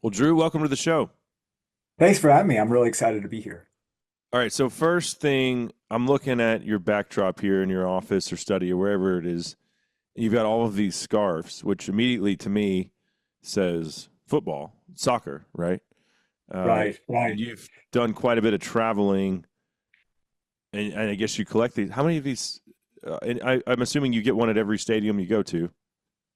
Well, Drew, welcome to the show. Thanks for having me. I'm really excited to be here. All right, so first thing, I'm looking at your backdrop here in your office or study or wherever it is. And you've got all of these scarves, which immediately to me says football, soccer, right? Right, And right. you've done quite a bit of traveling, and I guess you collect these. How many of these? I'm assuming you get one at every stadium you go to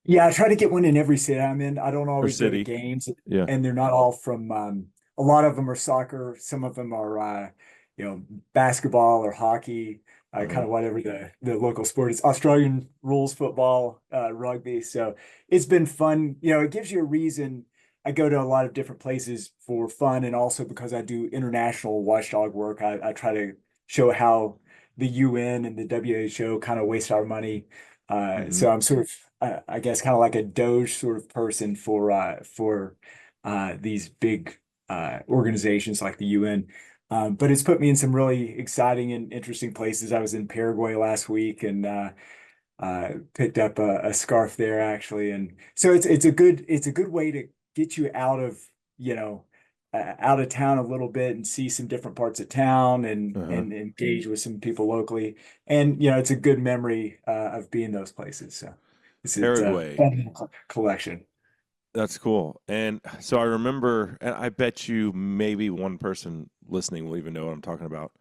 Yeah, I try to get one in every city I'm in. I don't or always go to city. games, Yeah. and they're not all from a lot of them are soccer, some of them are you know, basketball or hockey, kind Uh-huh. of whatever the local sport is. Australian rules football, rugby. So it's been fun. You know, it gives you a reason. I go to a lot of different places for fun and also because I do international watchdog work. I try to show how the UN and the WHO kind of waste our money. Hmm. So I'm sort of I guess kind of like a Doge sort of person for these big organizations like the UN. But it's put me in some really exciting and interesting places. I was in Paraguay last week and picked up a scarf there actually, and so it's a good way to get you out of you know out of town a little bit and see some different parts of town Uh-huh. and engage with some people locally. And it's a good memory of being those places. So it's a Paraguay. fun collection. That's cool. And so I remember, and I bet you maybe one person listening will even know what I'm talking about.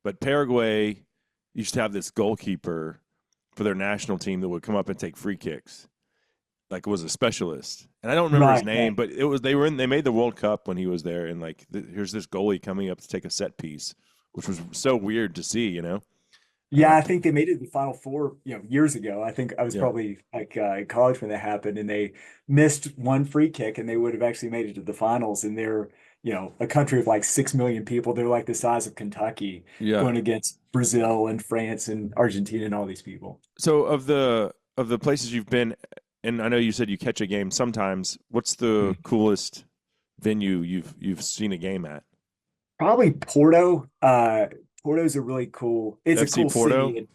But Paraguay used to have this goalkeeper for their national team that would come up and take free kicks, like was a specialist. And I don't remember his Right, name, right. but they made the World Cup when he was there, and like here's this goalie coming up to take a set piece, which was so weird to see, you know. Yeah, I think they made it to the Final Four, years ago. I think I was Yeah, probably like in college when that happened, and they missed one free kick, and they would have actually made it to the finals. And they're, a country of like 6 million people. They're like the size of Kentucky, yeah. going against Brazil and France and Argentina and all these people. So of the places you've been, and I know you said you catch a game sometimes. What's the Mhm. coolest venue you've seen a game at? Probably Porto. Porto's a really cool. It's a FC cool Porto. city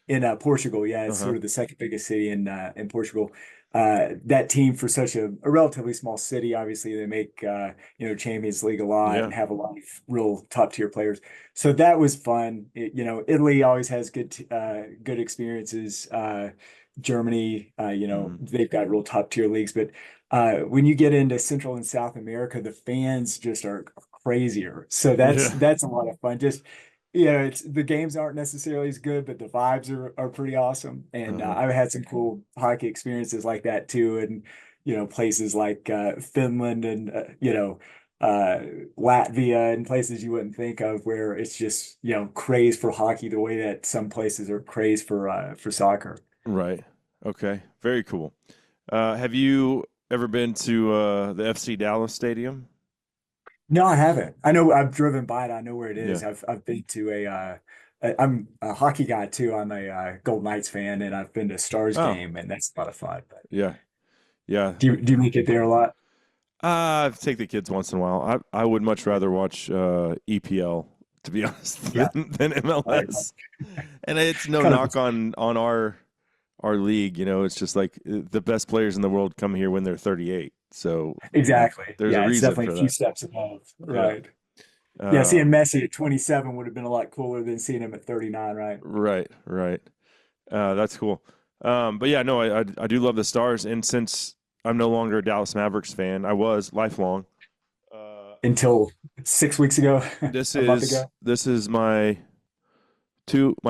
in Portugal. Yeah, Uh it's huh. sort of the second biggest city in Portugal. That team for such a relatively small city, obviously they make Champions League a lot Yeah. and have a lot of real top tier players. So that was fun. Italy always has good experiences. Germany, Hmm. they've got real top tier leagues, but when you get into Central and South America, the fans just are crazier. So that's Yeah. that's a lot of fun. Just it's the games aren't necessarily as good, but the vibes are pretty awesome. Uh And huh. I've had some cool hockey experiences like that too. And places like Finland and uh, Latvia and places you wouldn't think of where it's just craze for hockey the way that some places are crazed for soccer. Right. Okay. Very cool. Have you ever been to the FC Dallas Stadium? No, I haven't. I know I've driven by it. I know where it Yeah. is. I've been to I'm a hockey guy too. I'm a Golden Knights fan, and I've been to Stars Oh, game, and that's a lot of fun. But yeah. Yeah. do you make it there a lot? I take the kids once in a while. I would much rather watch EPL, to be honest, Yeah, than right. MLS. And it's no Kind knock of on our league. You know, it's just like the best players in the world come here when they're 38. So exactly. there's a Yeah, it's reason definitely for a few that. steps above. Yeah. Right. Yeah, Uh, seeing Messi at 27 would have been a lot cooler than seeing him at 39, right? right. Right. That's cool. But yeah, no, I do love the Stars, and since I'm no longer a Dallas Mavericks fan, I was lifelong. Uh, Until 6 weeks ago, this a month is ago. this is my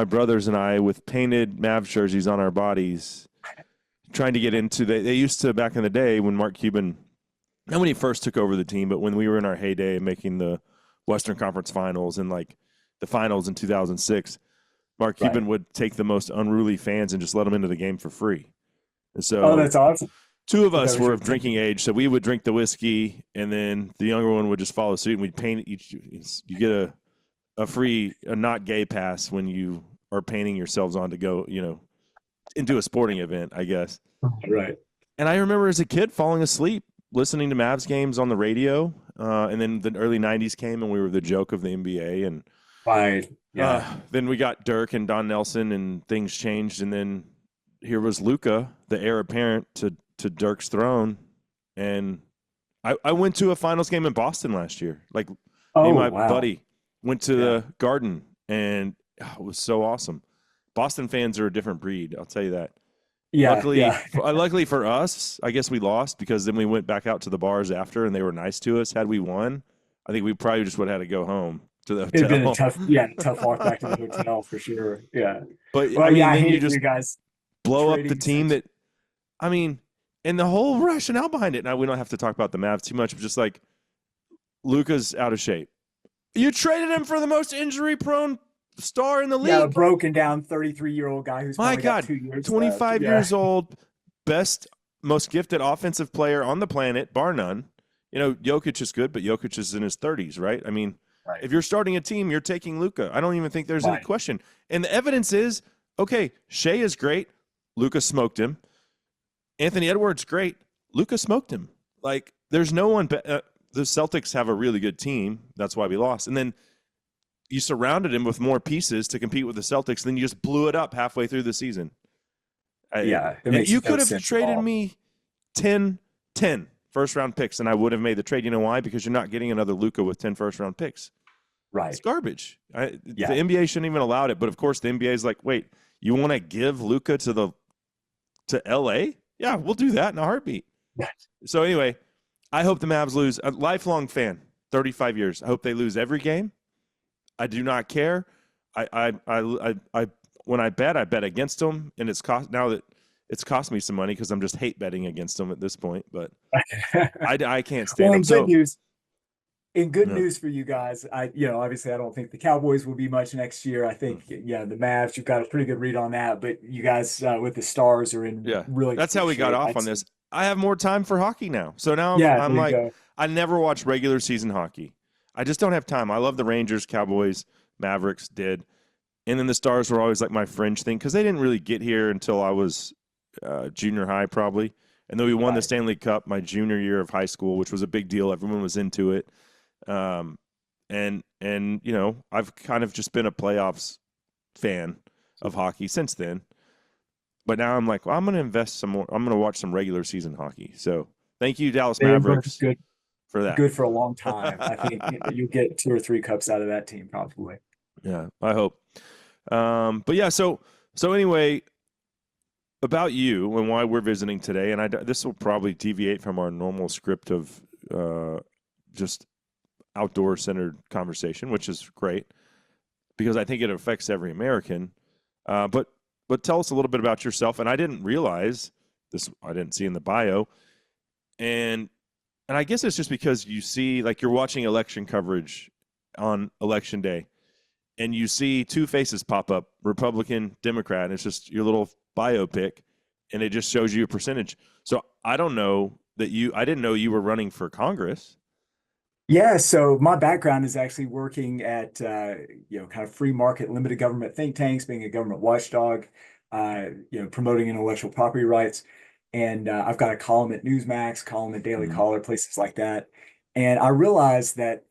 brothers and I with painted Mavs jerseys on our bodies, trying to get into. They used to back in the day when Mark Cuban, not when he first took over the team, but when we were in our heyday making the Western Conference Finals and like the finals in 2006. Mark Right. Cuban would take the most unruly fans and just let them into the game for free. And Oh, so that's awesome. two of That us was were your of drinking plan. age, so we would drink the whiskey, and then the younger one would just follow suit, and we'd paint each. You get a not gay pass when you are painting yourselves on to go, into a sporting event, I guess. Right. And I remember as a kid falling asleep listening to Mavs games on the radio, and then the early '90s came, and we were the joke of the NBA, and Right. Yeah. then we got Dirk and Don Nelson, and things changed, and then here was Luca, the heir apparent to Dirk's throne, and I went to a finals game in Boston last year. Like me and Oh, my wow. buddy went to Yeah. the Garden, and it was so awesome. Boston fans are a different breed, I'll tell you that. Yeah. Luckily, Yeah. luckily for us, I guess we lost because then we went back out to the bars after, and they were nice to us. Had we won, I think we probably just would have had to go home to the It'd been a hotel. tough walk back to the hotel for sure. Yeah. But I Well, yeah, mean, I then you hate just you guys blow up the trading team such. that I mean, and the whole rationale behind it. Now we don't have to talk about the Mavs too much, but just like Luka's out of shape. You traded him for the most injury-prone star in the Yeah, a league. broken down 33-year-old guy who's My probably got God, 2 years left. 25 Yeah. years old, best, most gifted offensive player on the planet, bar none. You know, Jokic is good, but Jokic is in his 30s, right? I mean, Right. if you're starting a team, you're taking Luka. I don't even think there's any Right. question. And the evidence is, okay, Shea is great. Luka smoked him. Anthony Edwards, great. Luka smoked him. Like, there's no one. The Celtics have a really good team. That's why we lost. And then you surrounded him with more pieces to compete with the Celtics. Then you just blew it up halfway through the season. Yeah, it And makes you no could have sense at traded all. me 10 first-round picks, and I would have made the trade. You know why? Because you're not getting another Luka with 10 first-round picks. It's Right. garbage. The Yeah. NBA shouldn't even allow it. But, of course, the NBA is like, wait, you want to give Luka to L.A.? Yeah, we'll do that in a heartbeat. So, anyway, I hope the Mavs lose. A lifelong fan, 35 years. I hope they lose every game. I do not care. I when I bet against them, and it's cost me some money because I'm just hate betting against them at this point. But I can't stand Well, them. So in good yeah. news for you guys, obviously I don't think the Cowboys will be much next year. I think, yeah, the Mavs, you've got a pretty good read on that, but you guys with the Stars are in Yeah, really that's good how we got shape. off on this. I have more time for hockey now. So now Yeah, I'm there you like, go. I never watch regular season hockey. I just don't have time. I love the Rangers, Cowboys, Mavericks did. And then the Stars were always like my fringe thing because they didn't really get here until I was junior high probably. And then we won the Right. Stanley Cup my junior year of high school, which was a big deal. Everyone was into it. And you know, I've kind of just been a playoffs fan of hockey since then. But now I'm like, well, I'm going to invest some more. I'm going to watch some regular season hockey. So thank you, Dallas They're both Mavericks, for that. good for a long time. I think you'll get 2 or 3 cups out of that team probably. Yeah, I hope. But yeah, so anyway, about you and why we're visiting today, and this will probably deviate from our normal script of just outdoor-centered conversation, which is great because I think it affects every American. But tell us a little bit about yourself. And I didn't realize this. I didn't see in the bio, and I guess it's just because you see, like, you're watching election coverage on election day, and you see two faces pop up, Republican, Democrat, and it's just your little biopic, and it just shows you a percentage. So I don't know I didn't know you were running for Congress. Yeah, so my background is actually working at kind of free market, limited government think tanks, being a government watchdog, promoting intellectual property rights. And I've got a column at NewsMax, column at Daily Mm-hmm. Caller, places like that. And I realized that,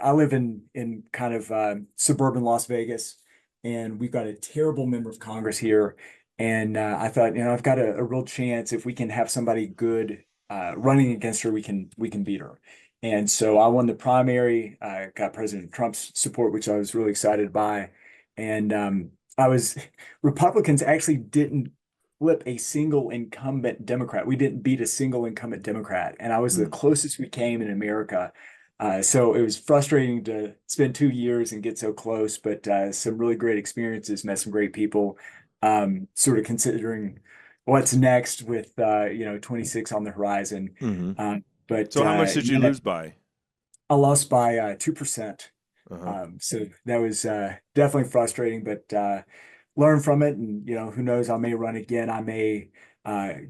I live in kind of suburban Las Vegas, and we've got a terrible member of Congress here. And I thought, I've got a real chance if we can have somebody good running against her, we can beat her. And so I won the primary, got President Trump's support, which I was really excited by. And Republicans actually didn't flip a single incumbent Democrat. We didn't beat a single incumbent Democrat. And I was the closest we came in America. So it was frustrating to spend 2 years and get so close, but some really great experiences, met some great people, sort of considering what's next with, 26 on the horizon. Mm-hmm. But So how much did you lose by? I lost by 2%. Uh-huh. So that was definitely frustrating, but learn from it. And, who knows, I may run again. I may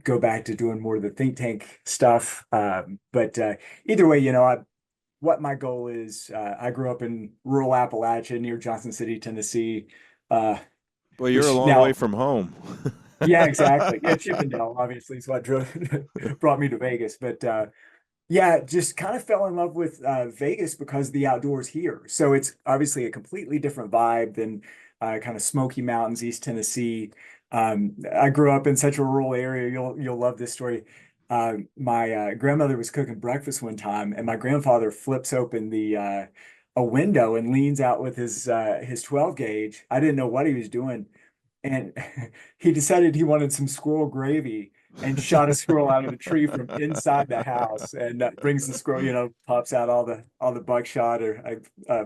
go back to doing more of the think tank stuff. But either way, what my goal is. I grew up in rural Appalachia near Johnson City, Tennessee, Well, you're a which long way now, from home. yeah, exactly. Yeah, Chippendale, obviously, is what brought me to Vegas. But yeah, just kind of fell in love with Vegas because of the outdoors here. So it's obviously a completely different vibe than kind of Smoky Mountains, East Tennessee. I grew up in such a rural area. You'll love this story. my grandmother was cooking breakfast one time, and my grandfather flips open the a window and leans out with his 12 gauge. I didn't know what he was doing, and he decided he wanted some squirrel gravy and shot a squirrel out of the tree from inside the house and brings the squirrel, pops out all the buckshot or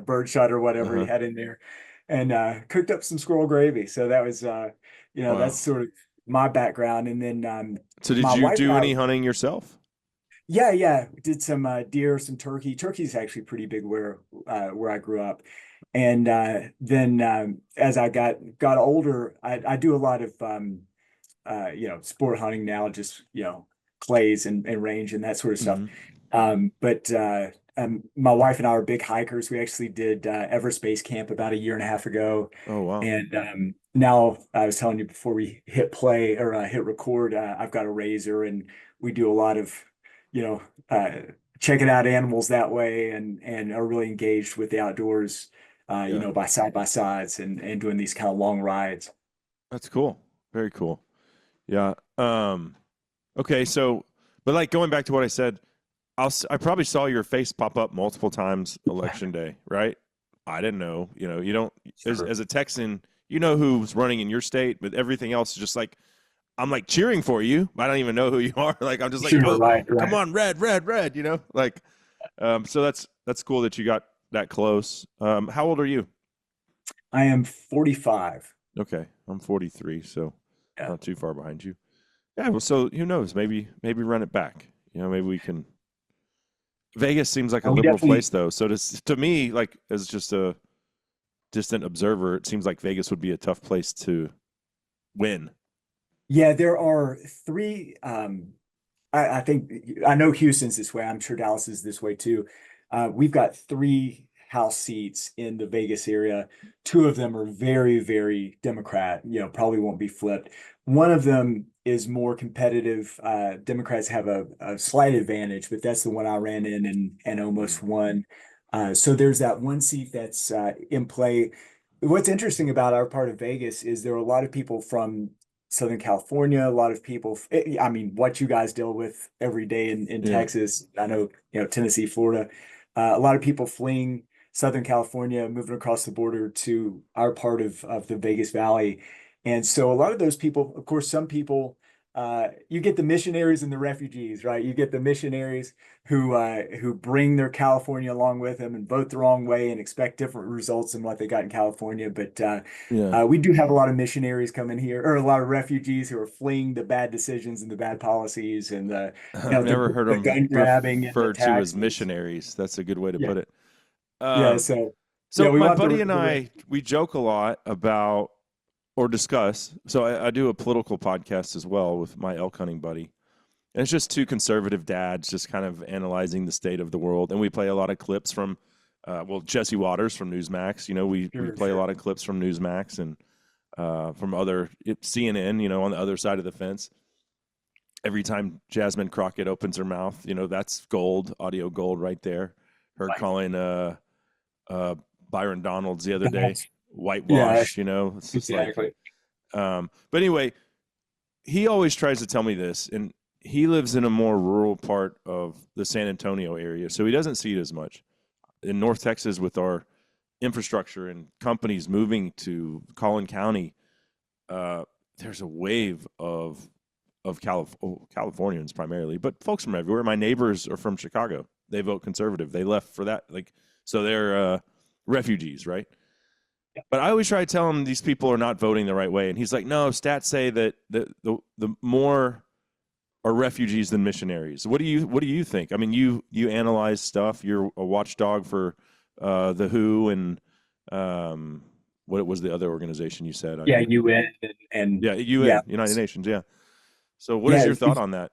bird shot or whatever he Uh-huh. had in there, and cooked up some squirrel gravy. So that was that's Wow. sort of my background. And then So did my you wife and do I, any hunting yourself? yeah, did some deer, some turkey. Turkey's actually pretty big where I grew up. And then as I got older, I do a lot of sport hunting now, just clays and range and that sort of stuff. Hmm. But my wife and I are big hikers. We actually did Everest Base Camp about a year and a half ago, Oh, wow. and now I was telling you before we hit play or hit record, I've got a razor, and we do a lot of you know checking out animals that way, and are really engaged with the outdoors, Yeah. by side by sides and doing these kind of long rides. That's cool. Very cool. Yeah. Okay. So, but like going back to what I said, I probably saw your face pop up multiple times election day, right? I didn't know, you don't, Sure. as a Texan, you know who's running in your state, but everything else is just like, I'm like cheering for you. I don't even know who you are. Like, I'm just like, Sure, go, right, come right. on, red, red, red, like, so that's cool that you got that close. How old are you? I am 45. Okay. I'm 43. So Yeah. not too far behind you. Yeah. Well, so who knows? Maybe run it back. Maybe we can. Vegas seems like a And we liberal place, definitely, though. So to me, like as just a distant observer, it seems like Vegas would be a tough place to win. yeah, there are three. I think I know Houston's this way. I'm sure Dallas is this way too. We've got three House seats in the Vegas area. Two of them are very, very Democrat, probably won't be flipped. One of them is more competitive. Democrats have a slight advantage, but that's the one I ran in and Mm. almost won. So there's that one seat that's in play. What's interesting about our part of Vegas is there are a lot of people from Southern California, a lot of people, I mean, what you guys deal with every day in Yeah. Texas, I know, Tennessee, Florida, a lot of people fleeing Southern California, moving across the border to our part of the Vegas Valley. And so a lot of those people, of course, some people, you get the missionaries and the refugees, right? You get the missionaries who bring their California along with them and vote the wrong way and expect different results than what they got in California. But Yeah. we do have a lot of missionaries coming here, or a lot of refugees who are fleeing the bad decisions and the bad policies and the, I've never heard the them gun grabbing and the referred to as taxes. missionaries. That's a good way to Yeah, put it. yeah. Um, So yeah, so we my want buddy and the ref. I, we joke a lot about or discuss. So I do a political podcast as well with my elk hunting buddy. And it's just two conservative dads just kind of analyzing the state of the world. And we play a lot of clips from, Jesse Waters from NewsMax. We Sure, play a sure. lot of clips from NewsMax and from CNN, on the other side of the fence. Every time Jasmine Crockett opens her mouth, that's gold, audio gold right there. Her Right. calling uh, Byron Donalds the other day Yeah, whitewash, it's just like, exactly. but anyway, he always tries to tell me this, and he lives in a more rural part of the San Antonio area, so he doesn't see it as much. In North Texas, with our infrastructure and companies moving to Collin County, uh, there's a wave of Californians primarily, but folks from everywhere. My neighbors are from Chicago. They vote conservative. They left for that, so they're refugees, right? But I always try to tell him these people are not voting the right way, and he's like, "No, stats say that the more are refugees than missionaries." What do you think? I mean, you analyze stuff. You're a watchdog for the WHO and um, what was the other organization you said? Yeah, UN and Yeah, yeah, UN, United Nations. Yeah. So, what is yeah. your thought on that?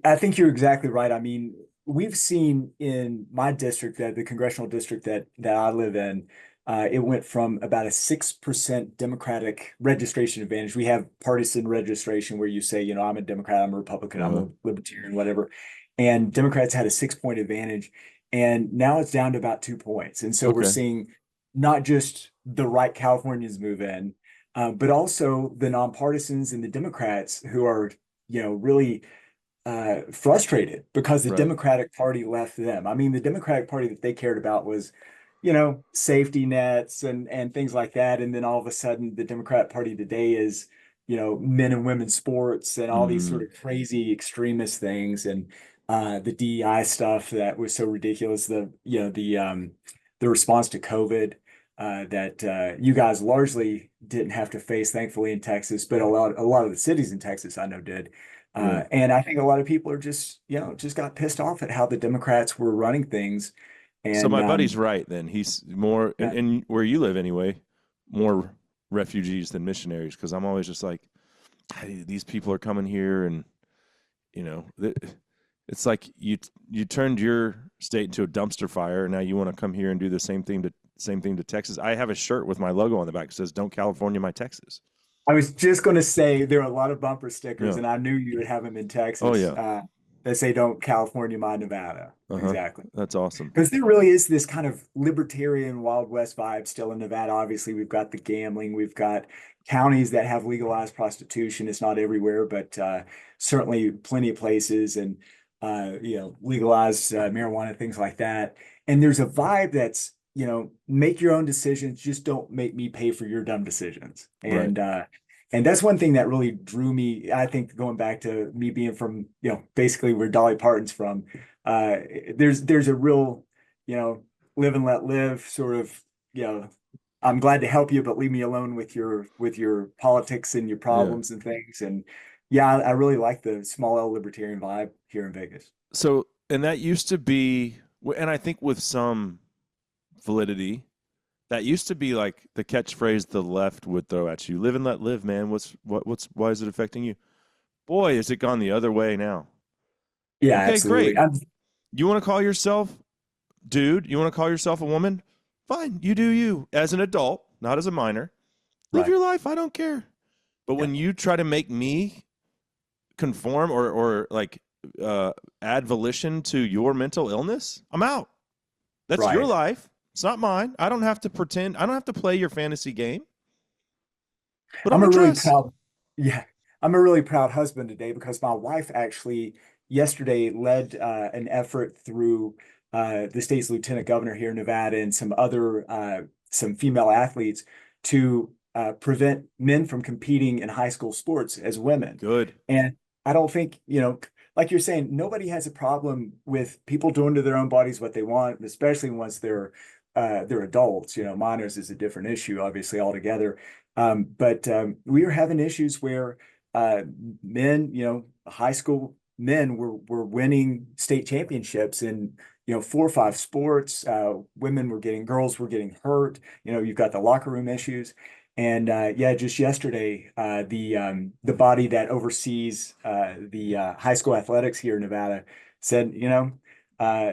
I think you're exactly right. I mean, we've seen in my district, that the congressional district that I live in, it went from about a 6% Democratic registration advantage. We have partisan registration where you say, I'm a Democrat, I'm a Republican, I'm Uh, a Libertarian, whatever. And Democrats had a 6 point advantage. And now it's down to about 2 points. And so we're okay. seeing not just the right Californians move in, but also the nonpartisans and the Democrats who are, really frustrated because the Right. Democratic Party left them. I mean, the Democratic Party that they cared about was, safety nets and things like that. And then all of a sudden, the Democrat Party today is, men and women's sports and all these sort Hmm. of crazy extremist things and the DEI stuff that was so ridiculous. The response to COVID that you guys largely didn't have to face, thankfully, in Texas, but a lot of the cities in Texas I know did. Yeah. And I think a lot of people are just got pissed off at how the Democrats were running things. So And my buddy's right then. He's more, yeah, and where you live anyway, more refugees than missionaries. Because I'm always just like, "Hey, these people are coming here, and you know, it's like you turned your state into a dumpster fire, and now you want to come here and do the same thing to Texas. I have a shirt with my logo on the back that says "Don't California my Texas." I was just going to say there are a lot of bumper stickers, Yeah. and I knew you would have them in Oh Texas yeah. that say "Don't California my Nevada." Uh huh. Exactly. That's awesome. Because there really is this kind of libertarian Wild West vibe still in Nevada. Obviously, we've got the gambling, we've got counties that have legalized prostitution. It's not everywhere, but certainly plenty of places, and legalized marijuana, things like that. And there's a vibe that's, make your own decisions, just don't make me pay for your dumb decisions. Right. And that's one thing that really drew me, I think, going back to me being from, basically where Dolly Parton's from. Uh, there's a real, you know, live and let live sort of, I'm glad to help you, but leave me alone with your politics and your Yeah. problems and things. And yeah, I really like the small L libertarian vibe here in Vegas. So, and that used to be, and I think with some validity, that used to be like the catchphrase the left would throw at you: "Live and let live, man. Why is it affecting you?" Boy, has it gone the other way now. Yeah, Okay, absolutely. great. You want to call yourself dude? You want to call yourself a woman? Fine, you do you as an adult, not as a minor. Live Right. your life. I don't care. But Yeah. when you try to make me conform or like add volition to your mental illness, I'm out. That's your Right. life. It's not mine. I don't have to pretend. I don't have to play your fantasy game. Put I'm on a a really dress. proud, yeah, I'm a really proud husband today because my wife actually yesterday led an effort through the state's lieutenant governor here in Nevada and some female athletes to prevent men from competing in high school sports as women. Good. And I don't think, like you're saying, nobody has a problem with people doing to their own bodies what they want, especially once they're adults. Minors is a different issue, obviously, altogether. But we were having issues where uh, men, high school men were winning state championships in, 4 or 5 sports. Girls were getting hurt. You've got the locker room issues. And yeah, just yesterday, the body that oversees the high school athletics here in Nevada said, uh,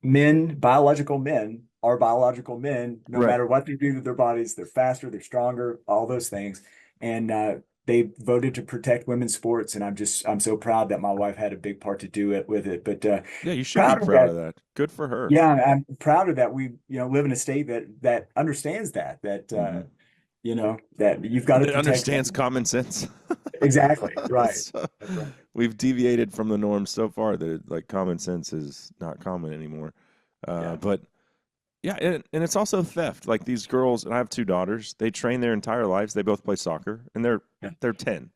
biological men are biological men, no Right. matter what they do to their bodies. They're faster, they're stronger, all those things. And they voted to protect women's sports. And I'm so proud that my wife had a big part to do it with it. But Yeah, you should be proud of proud that. of that. Good for her. Yeah, I'm proud of that. We, live in a state that understands Hmm. that you've got to That protect understands women. common sense. Exactly. Right. So, That's right. we've deviated from the norm so far that like common sense is not common anymore. Yeah. But yeah, and it's also theft. Like these girls, and I have 2 daughters. They train their entire lives. They both play soccer, and they're Yeah. they're 10.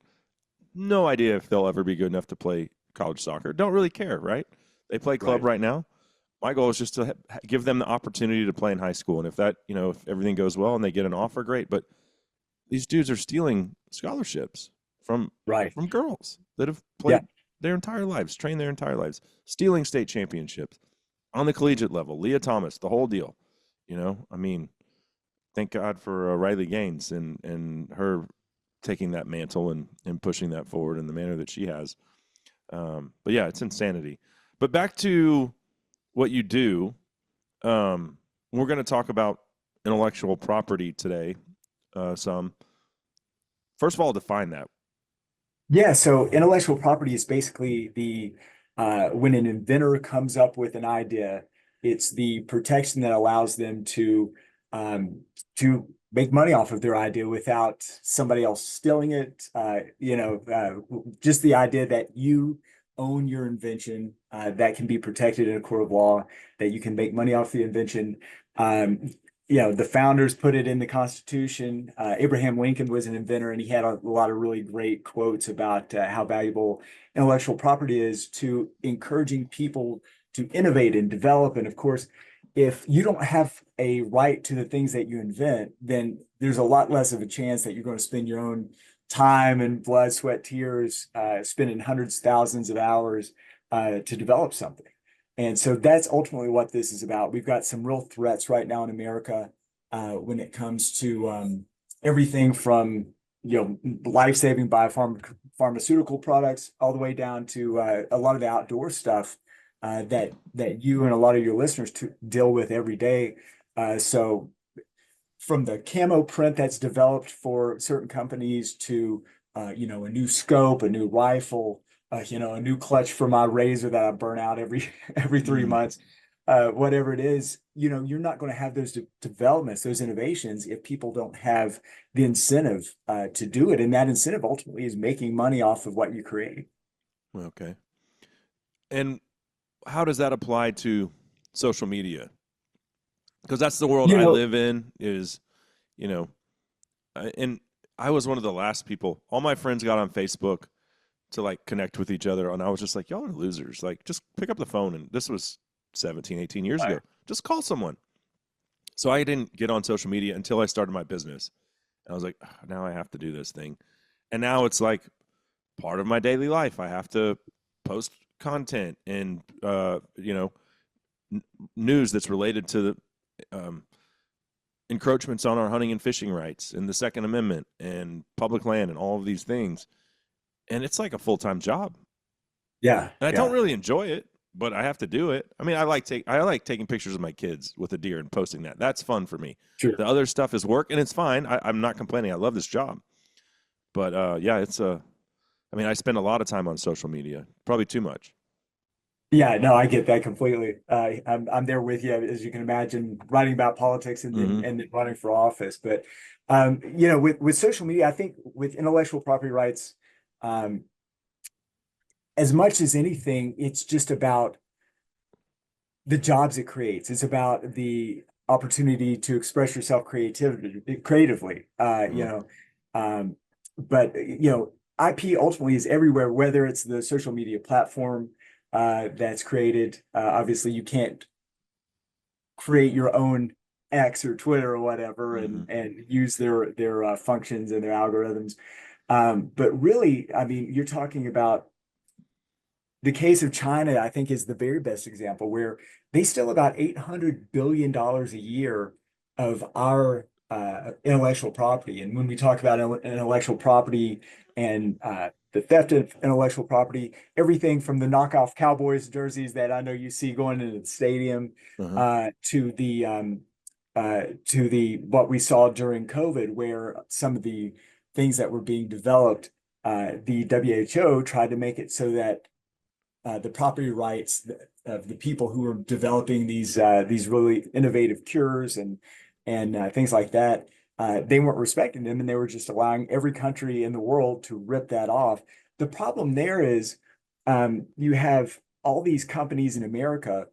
No idea if they'll ever be good enough to play college soccer. Don't really care, right? They play club Right. right now. My goal is just to give them the opportunity to play in high school, and if that, if everything goes well and they get an offer, great. But these dudes are stealing scholarships from Right. from girls that have Yeah. played their entire lives, trained their entire lives, stealing state championships on the collegiate level. Leah Thomas, the whole deal. I mean, thank God for Riley Gaines and her taking that mantle and pushing that forward in the manner that she has. But yeah, it's insanity. But back to what you do. We're going to talk about intellectual property today. Some First of all, define that. Yeah, so intellectual property is basically the when an inventor comes up with an idea, it's the protection that allows them um, to make money off of their idea without somebody else stealing it. Just the idea that you own your invention, that can be protected in a court of law, that you can make money off the invention. Um, the founders put it in the Constitution. Abraham Lincoln was an inventor, and he had a lot of really great quotes about how valuable intellectual property is to encouraging people to innovate and develop. And of course, if you don't have a right to the things that you invent, then there's a lot less of a chance that you're going to spend your own time and blood, sweat, tears, spending hundreds, thousands of hours to develop something. And so that's ultimately what this is about. We've got some real threats right now in America when it comes to everything from life-saving biopharmaceutical products all the way down to a lot of the outdoor stuff that you and a lot of your listeners deal with every day. So from the camo print that's developed for certain companies to a new scope, a new rifle, a new clutch for my razor that I burn out every 3 months, whatever it is, you're not going to have those developments, those innovations, if people don't have the incentive to do it. And that incentive ultimately is making money off of what you create. Okay. And how does that apply to social media? Because that's the world I live in is, and I was one of the last people. All my friends got on Facebook to like connect with each other. And I was just like, y'all are losers. Like, just pick up the phone. And this was 17, 18 years ago. Just call someone. So I didn't get on social media until I started my business. And I was like, now I have to do this thing. And now it's like part of my daily life. I have to post content and, news that's related to the encroachments on our hunting and fishing rights and the Second Amendment and public land and all of these things. And it's like a full-time job. Yeah. And I don't really enjoy it, but I have to do it. I mean, I like taking pictures of my kids with a deer and posting that. That's fun for me. Sure. The other stuff is work, and it's fine. I'm not complaining. I love this job. But I spend a lot of time on social media, probably too much. Yeah, no, I get that completely. I'm there with you, as you can imagine, writing about politics and then running for office. But with social media, I think with intellectual property rights, as much as anything, it's just about the jobs it creates. It's about the opportunity to express yourself creatively. But IP ultimately is everywhere, whether it's the social media platform that's created. Obviously, you can't create your own X or Twitter or whatever and use their functions and their algorithms. But really, I mean, you're talking about the case of China, I think, is the very best example, where they steal about $800 billion a year of our intellectual property. And when we talk about intellectual property and the theft of intellectual property, everything from the knockoff Cowboys jerseys that I know you see going into the stadium to the what we saw during COVID, where some of the things that were being developed, the WHO tried to make it so that the property rights of the people who were developing these really innovative cures and things like that, they weren't respecting them, and they were just allowing every country in the world to rip that off. The problem there is you have all these companies in America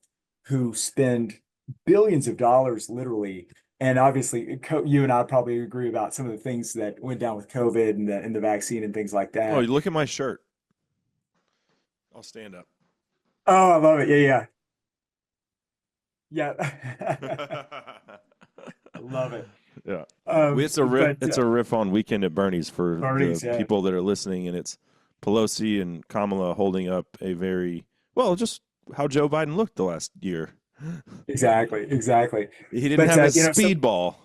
who spend billions of dollars, literally. And obviously, you and I probably agree about some of the things that went down with COVID and the vaccine and things like that. Oh, you look at my shirt. I'll stand up. Oh, I love it. Yeah. Yeah. I love it. Yeah. It's a riff. It's a riff on Weekend at Bernie's for the people that are listening, and it's Pelosi and Kamala holding up a just how Joe Biden looked the last year. Exactly. He didn't have a speedball.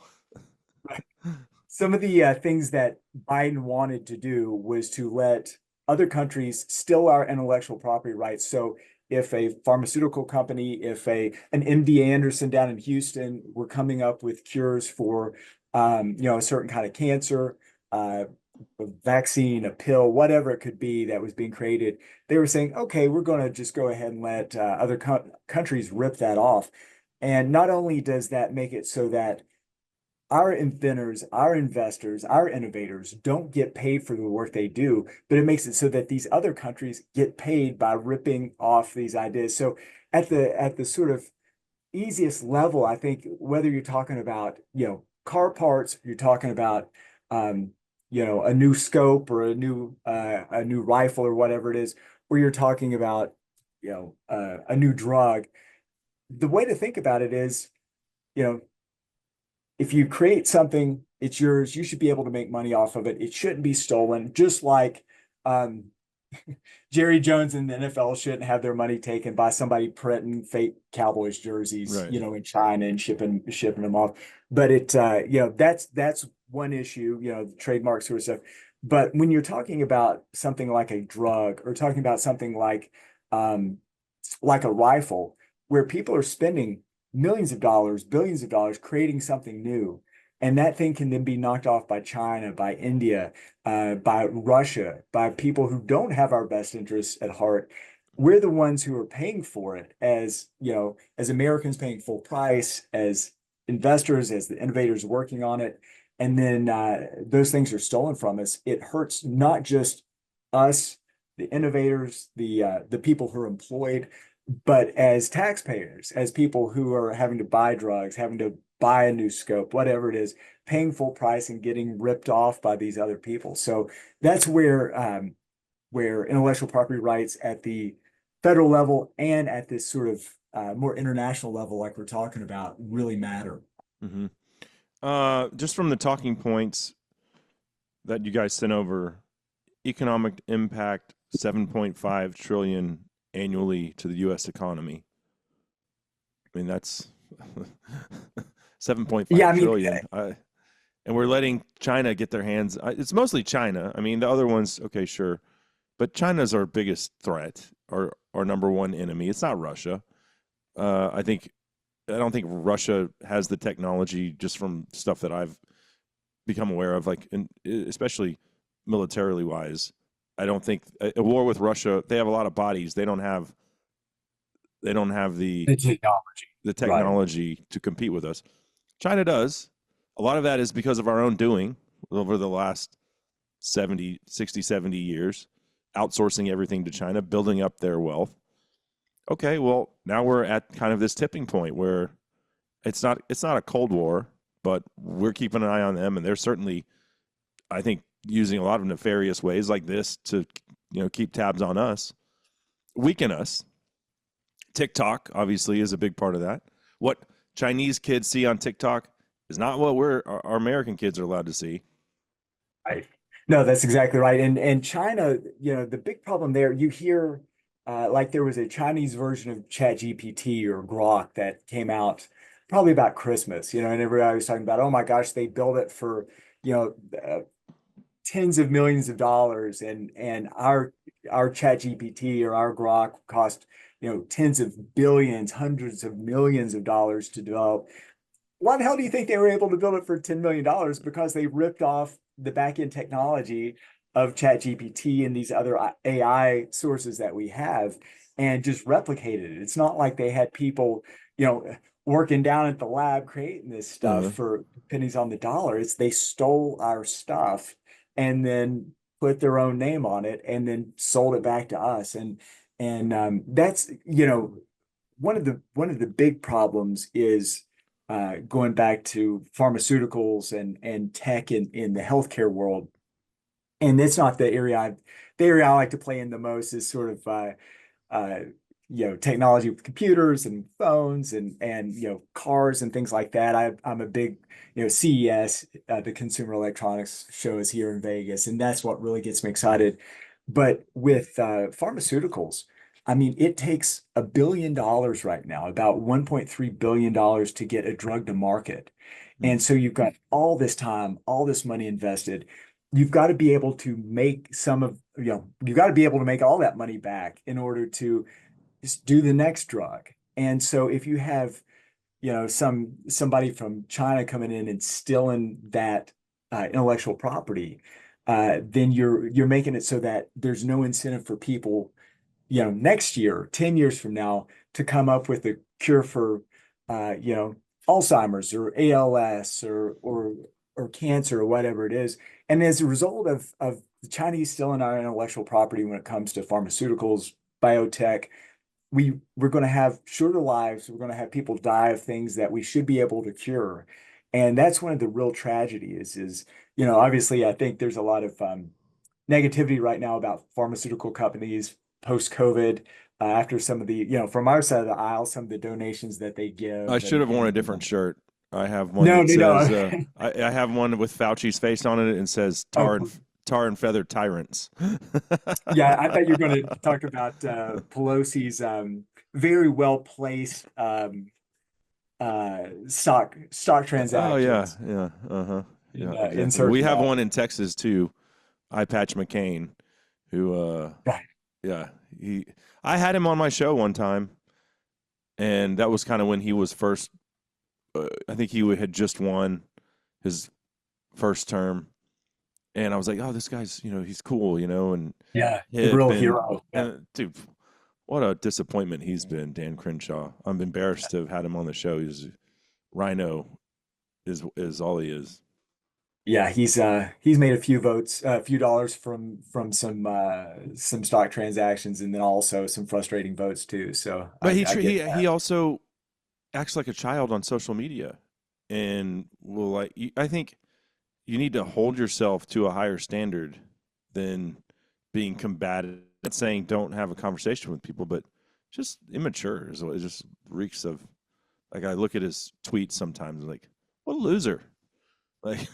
Some of the things that Biden wanted to do was to let other countries steal our intellectual property rights. So if a pharmaceutical company, if an MD Anderson down in Houston were coming up with cures for a certain kind of cancer, a vaccine, a pill, whatever it could be that was being created, they were saying, okay, we're going to just go ahead and let other countries rip that off. And not only does that make it so that our inventors, our investors, our innovators don't get paid for the work they do, but it makes it so that these other countries get paid by ripping off these ideas. So at the sort of easiest level, I think whether you're talking about, car parts, you're talking about a new scope or a new rifle or whatever it is, or you're talking about, a new drug. The way to think about it is, you know, if you create something, it's yours. You should be able to make money off of it. It shouldn't be stolen. Just like um, Jerry Jones and the NFL shouldn't have their money taken by somebody printing fake Cowboys jerseys, Right. in China and shipping them off. But that's one issue, the trademark sort of stuff. But when you're talking about something like a drug or talking about something um, like a rifle, where people are spending millions of dollars, billions of dollars creating something new. And that thing can then be knocked off by China, by India, by Russia, by people who don't have our best interests at heart. We're the ones who are paying for it as Americans paying full price, as investors, as the innovators working on it. And then those things are stolen from us. It hurts not just us, the innovators, the people who are employed, but as taxpayers, as people who are having to buy drugs, having to buy a new scope, whatever it is, paying full price and getting ripped off by these other people. So that's where intellectual property rights at the federal level and at this sort of more international level, like we're talking about, really matter. Hmm. Just from the talking points that you guys sent over, economic impact 7.5 trillion annually to the U.S. economy. I mean, that's Yeah, 7.5 I mean, trillion. And we're letting China get their hands. It's mostly China. I mean, the other ones, okay, sure, but China's our biggest threat, our number one enemy. It's not Russia. I think I don't think Russia has the technology, just from stuff that I've become aware of, like especially militarily wise. I don't think a war with Russia. They have a lot of bodies. They don't have the technology. the Right. technology to compete with us. China does. A lot of that is because of our own doing over the last 70, 60, 70 years, outsourcing everything to China, building up their wealth. Okay, well, now we're at kind of this tipping point where it's not a cold war, but we're keeping an eye on them, and they're certainly, I think, using a lot of nefarious ways like this to keep tabs on us, weaken us. TikTok obviously is a big part of that. What Chinese kids see on TikTok is not what our American kids are allowed to see. Right. No, that's exactly right. And China, the big problem there, you hear like there was a Chinese version of ChatGPT or Grok that came out probably about Christmas, and everybody was talking about, oh my gosh, they built it for, you know, uh, tens of millions of dollars, and our ChatGPT or our Grok cost, tens of billions, hundreds of millions of dollars to develop. Why the hell do you think they were able to build it for $10 million? Because they ripped off the back-end technology of ChatGPT and these other AI sources that we have and just replicated it. It's not like they had people, working down at the lab creating this stuff Uh, for pennies on the dollar. It's they stole our stuff and then put their own name on it and then sold it back to us. And that's, one of the big problems is going back to pharmaceuticals and tech in the healthcare world. And it's not the area I like to play in the most is sort of uh, technology with computers and phones and cars and things like that. I'm a big CES, the Consumer Electronics show is here in Vegas, and that's what really gets me excited. But with pharmaceuticals, I mean, it takes $1 billion right now, about $1.3 billion to get a drug to market. And so you've got all this time, all this money invested. You've got to be able to make you've got to be able to make all that money back in order to just do the next drug. And so if you have, somebody from China coming in and stealing that intellectual property, then you're making it so that there's no incentive for people, next year, 10 years from now, to come up with a cure for, Alzheimer's or ALS or cancer or whatever it is. And as a result of the Chinese stealing our intellectual property when it comes to pharmaceuticals, biotech, we're going to have shorter lives. We're going to have people die of things that we should be able to cure. And that's one of the real tragedies is, obviously I think there's a lot of negativity right now about pharmaceutical companies post-COVID, after some of the, from our side of the aisle, some of the donations that they I give should have worn a and different shirt. I have one no, that no, says, no. I have one with Fauci's face on it and says Oh, tar and feathered tyrants. yeah, I thought you were going to talk about Pelosi's very well placed stock Oh yeah, transactions yeah, yeah, in exactly. We certain have one in Texas too. Eye Patch McCain, who, right. yeah, I had him on my show one time, and that was kind of when he was first. I think he had just won his first term, and I was like, oh, this guy's, he's cool, and Yeah, the hip, real and, hero. Yeah. and dude, what a disappointment he's been, Dan Crenshaw. I'm embarrassed to have had him on the show. He's Rhino is all he is. Yeah, he's made a few votes, a few dollars from some stock transactions, and then also some frustrating votes too. So But I get he that. also acts like a child on social media, and will I think you need to hold yourself to a higher standard than being combative. Not saying don't have a conversation with people, but just immature is what it just reeks of. Like I look at his tweets sometimes, like what a loser. Like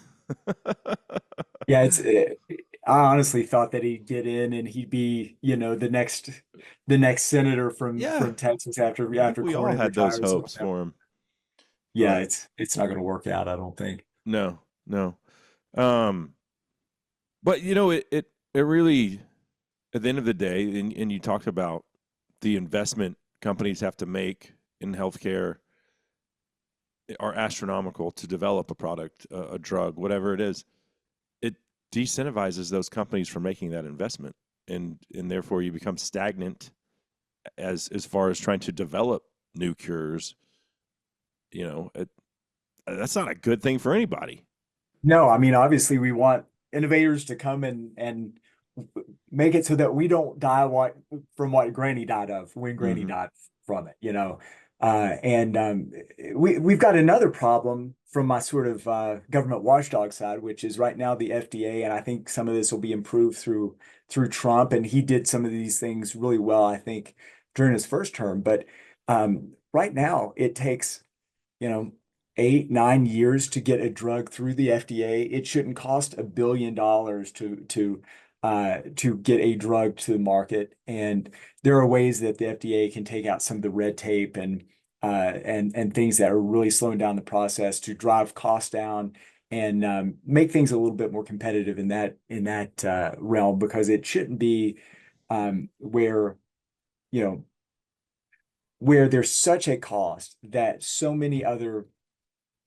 Yeah, I honestly thought that he'd get in and he'd be, the next senator from yeah, from Texas I think after we all Cornyn had those retires or hopes whatever. for him, Yeah, but it's not going to work out, I don't think. no, no. Um, but it really at the end of the day, and you talked about the investment companies have to make in healthcare are astronomical to develop a product, a drug, whatever it is. It decentivizes those companies from making that investment, and therefore you become stagnant as far as trying to develop new cures. That's not a good thing for anybody. No, I mean, obviously we want innovators to come and make it so that we don't die from what Granny died of when Granny Mm-hmm. died from it. And we've got another problem from my sort of government watchdog side, which is right now the FDA, and I think some of this will be improved through Trump, and he did some of these things really well, I think, during his first term. But right now it takes, you know, 8, 9 years to get a drug through the FDA. It shouldn't cost $1 billion to get a drug to the market. And there are ways that the FDA can take out some of the red tape and things that are really slowing down the process to drive costs down and make things a little bit more competitive in that realm, because it shouldn't be where you know where there's such a cost that so many other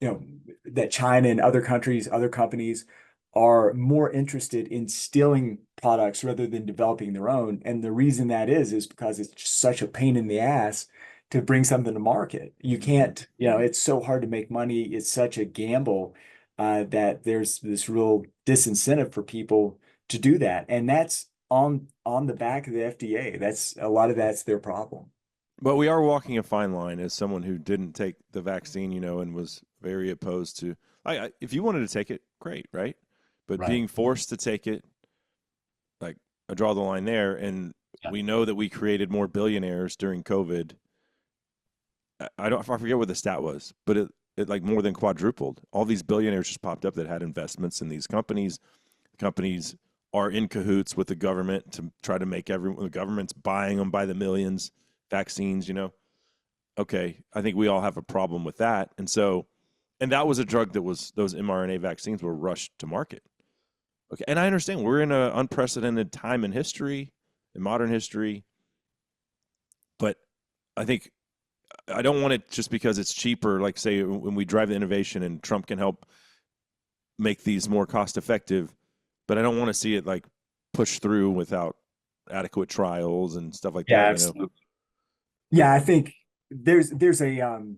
you know, that China and other countries, other companies are more interested in stealing products rather than developing their own. And the reason that is because it's just such a pain in the ass to bring something to market. You Mm-hmm. can't, it's so hard to make money. It's such a gamble that there's this real disincentive for people to do that. And that's on the back of the FDA. That's a lot of that's their problem. But we are walking a fine line as someone who didn't take the vaccine, and was very opposed to. If you wanted to take it, great, right? But Right. being forced to take it, like I draw the line there. And Yeah. we know that we created more billionaires during COVID. I forget what the stat was, but it like more than quadrupled. All these billionaires just popped up that had investments in these companies. Companies are in cahoots with the government to try to make everyone. The government's buying them by the millions. Vaccines. Okay, I think we all have a problem with that. And that was a drug that was those mRNA vaccines were rushed to market. Okay, and I understand we're in an unprecedented time in history, in modern history, but I think I don't want it just because it's cheaper. Like say when we drive the innovation and Trump can help make these more cost effective, but I don't want to see it like pushed through without adequate trials and stuff like Yeah, that. absolutely. Uh, Yeah, I think there's a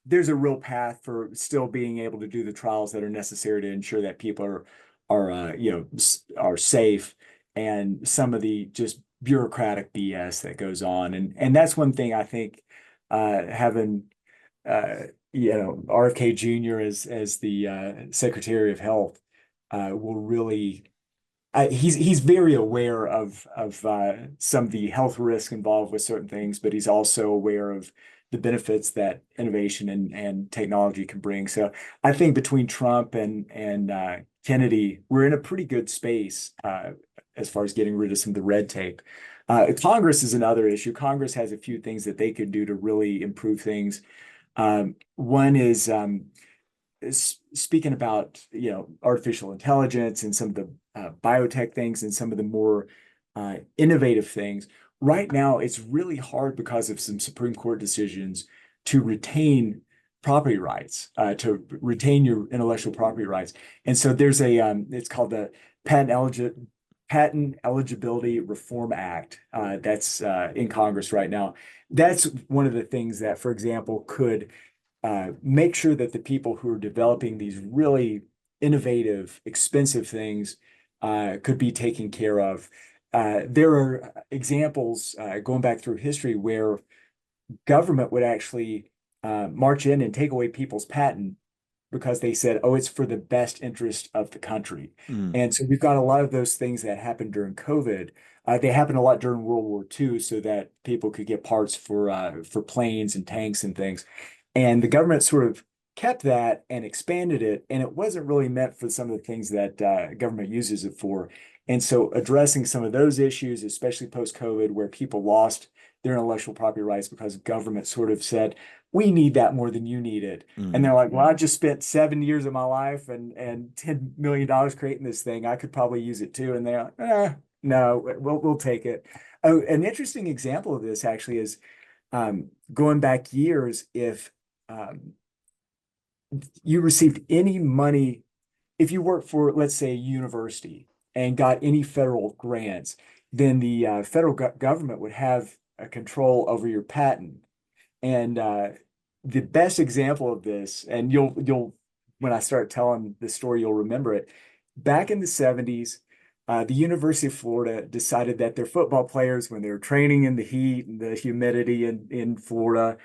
there's a real path for still being able to do the trials that are necessary to ensure that people are are safe, and some of the just bureaucratic BS that goes on. And that's one thing I think having RFK Jr. as the Secretary of Health will really he's very aware of some of the health risk involved with certain things, but he's also aware of the benefits that innovation and technology can bring. So I think between Trump and Kennedy, we're in a pretty good space as far as getting rid of some of the red tape. Congress is another issue. Congress has a few things that they could do to really improve things. One is speaking about artificial intelligence and some of the biotech things and some of the more innovative things. Right now, it's really hard because of some Supreme Court decisions to retain property rights, to retain your intellectual property rights. And so there's it's called the Patent Eligibility Reform Act that's in Congress right now. That's one of the things that, for example, could make sure that the people who are developing these really innovative, expensive things could be taken care of. There are examples going back through history where government would actually march in and take away people's patent because they said, oh, it's for the best interest of the country. And so we've got a lot of those things that happened during COVID. They happened a lot during World War II so that people could get parts for planes and tanks and things. And the government sort of kept that and expanded it, and it wasn't really meant for some of the things that government uses it for. And so addressing some of those issues, especially post-COVID, where people lost their intellectual property rights because government sort of said, we need that more than you need it. And they're like, well, I just spent 7 years of my life and $10 million creating this thing. I could probably use it too. And they're like, no, we'll take it. Oh, an interesting example of this actually is going back years, if you received any money, if you worked for, let's say, a university and got any federal grants, then the federal government would have a control over your patent. And the best example of this, and you'll when I start telling the story, you'll remember it. Back in the 70s, the University of Florida decided that their football players, when they were training in the heat and the humidity in Florida,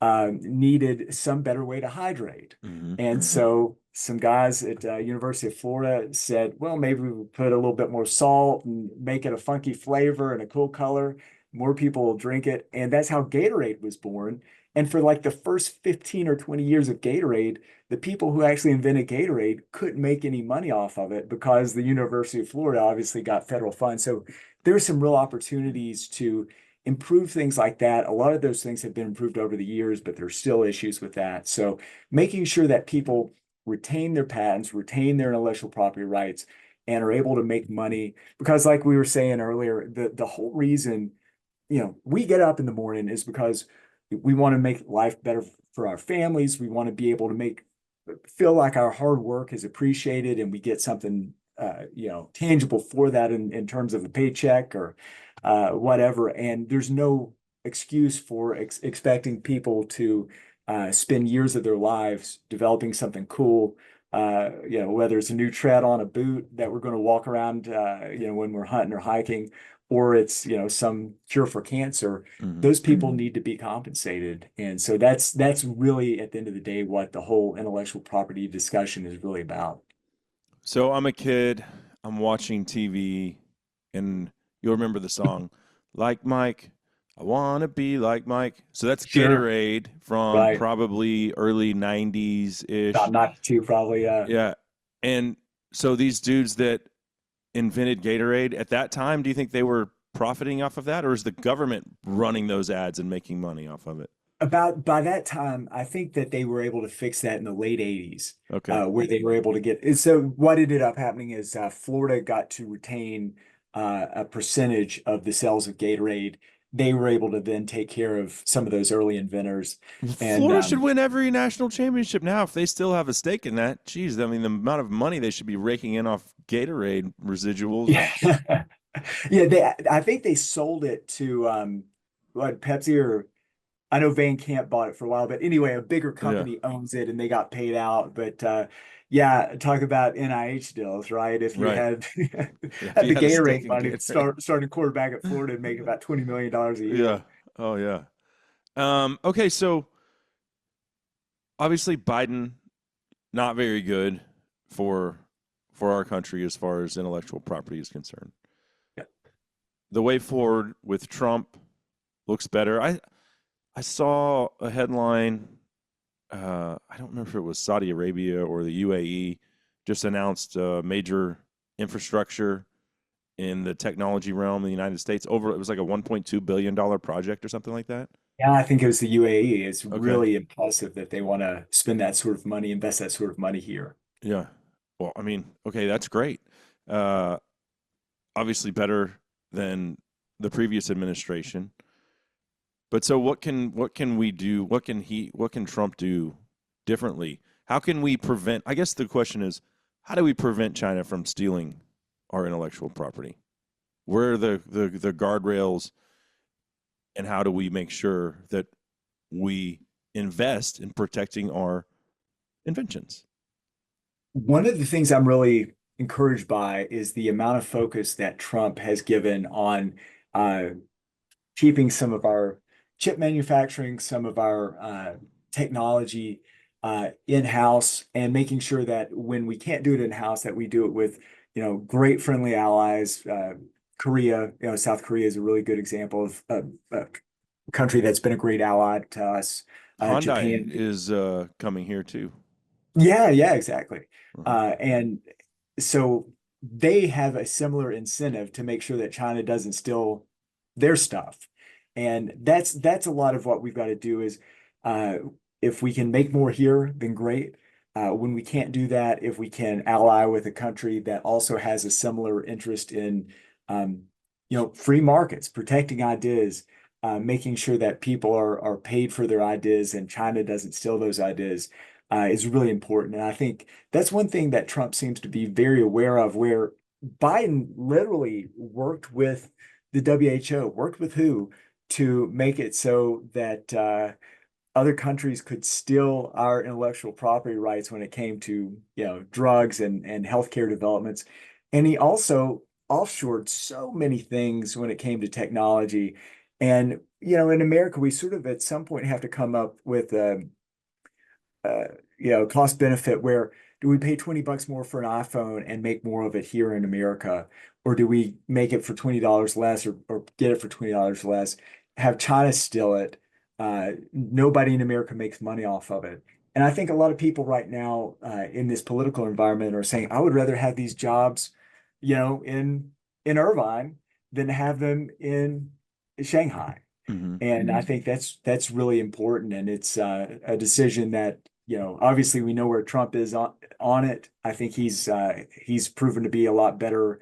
needed some better way to hydrate. And so some guys at University of Florida said, well, maybe we would put a little bit more salt and make it a funky flavor and a cool color. More people will drink it. And that's how Gatorade was born. And for like the first 15 or 20 years of Gatorade, the people who actually invented Gatorade couldn't make any money off of it because the University of Florida obviously got federal funds. So there's some real opportunities to improve things like that. A lot of those things have been improved over the years, but there's still issues with that. So making sure that people retain their patents, retain their intellectual property rights, and are able to make money. Because like we were saying earlier, the whole reason, we get up in the morning is because we want to make life better for our families. We want to be able to feel like our hard work is appreciated and we get something tangible for that in terms of a paycheck or whatever. And there's no excuse for expecting people to spend years of their lives developing something cool. Whether it's a new tread on a boot that we're going to walk around, when we're hunting or hiking, or it's, some cure for cancer, those people need to be compensated. And so that's really, at the end of the day, what the whole intellectual property discussion is really about. So I'm a kid, I'm watching TV, and you'll remember the song, Like Mike, I Want to Be Like Mike. So that's Sure. Gatorade from Right. probably early 90s-ish. About 92, probably. Yeah. And so these dudes that invented Gatorade at that time, do you think they were profiting off of that, or is the government running those ads and making money off of it? By that time, I think that they were able to fix that in the late 80s, Okay. where they were able to get. And so what ended up happening is Florida got to retain a percentage of the sales of Gatorade. They were able to then take care of some of those early inventors. And Florida should win every national championship now if they still have a stake in that. Jeez, I mean, the amount of money they should be raking in off Gatorade residuals. Yeah, I think they sold it to what, Pepsi, or I know Van Camp bought it for a while, but anyway, a bigger Yeah. company owns it and they got paid out. But yeah, talk about NIH deals, right? If you Right. had Yeah. If had you the had a stake Gatorade in money to Gatorade. start a quarterback at Florida and make about $20 million a Yeah. year. Oh yeah. Okay. So obviously Biden not very good for our country as far as intellectual property is concerned. Yeah. The way forward with Trump looks better. I saw a headline. I don't remember if it was Saudi Arabia or the UAE just announced a major infrastructure in the technology realm in the United States. It was like a $1.2 billion project or something like that. Yeah, I think it was the UAE. It's Okay. really impressive that they want to spend that sort of money, invest that sort of money here. Yeah. Well, I mean, okay, that's great. Uh, Obviously better than the previous administration. But so what can we do? What can Trump do differently? How can we prevent? I guess the question is, how do we prevent China from stealing our intellectual property? Where are the guardrails, and how do we make sure that we invest in protecting our inventions? One of the things I'm really encouraged by is the amount of focus that Trump has given on uh, keeping some of our chip manufacturing, some of our technology in-house, and making sure that when we can't do it in-house, that we do it with, great friendly allies. Korea, South Korea is a really good example of a country that's been a great ally to us. Hyundai Japan. is coming here too. Yeah, yeah, exactly. Uh-huh. And so they have a similar incentive to make sure that China doesn't steal their stuff. And that's a lot of what we've got to do is uh, if we can make more here, then great. When we can't do that, if we can ally with a country that also has a similar interest in um, free markets, protecting ideas, making sure that people are paid for their ideas and China doesn't steal those ideas is really important. And I think that's one thing that Trump seems to be very aware of, where Biden literally worked with the WHO, worked with WHO to make it so that other countries could steal our intellectual property rights when it came to, drugs and healthcare developments. And he also offshored so many things when it came to technology. And, in America, we sort of at some point have to come up with uh, cost benefit where do we pay $20 more for an iPhone and make more of it here in America? Or do we make it for $20 less or get it for $20 less, have China steal it? Nobody in America makes money off of it. And I think a lot of people right now in this political environment are saying, I would rather have these jobs, in Irvine than have them in Shanghai. Mm-hmm. And I think that's really important. And it's a decision that, obviously we know where Trump is on it. I think he's proven to be a lot better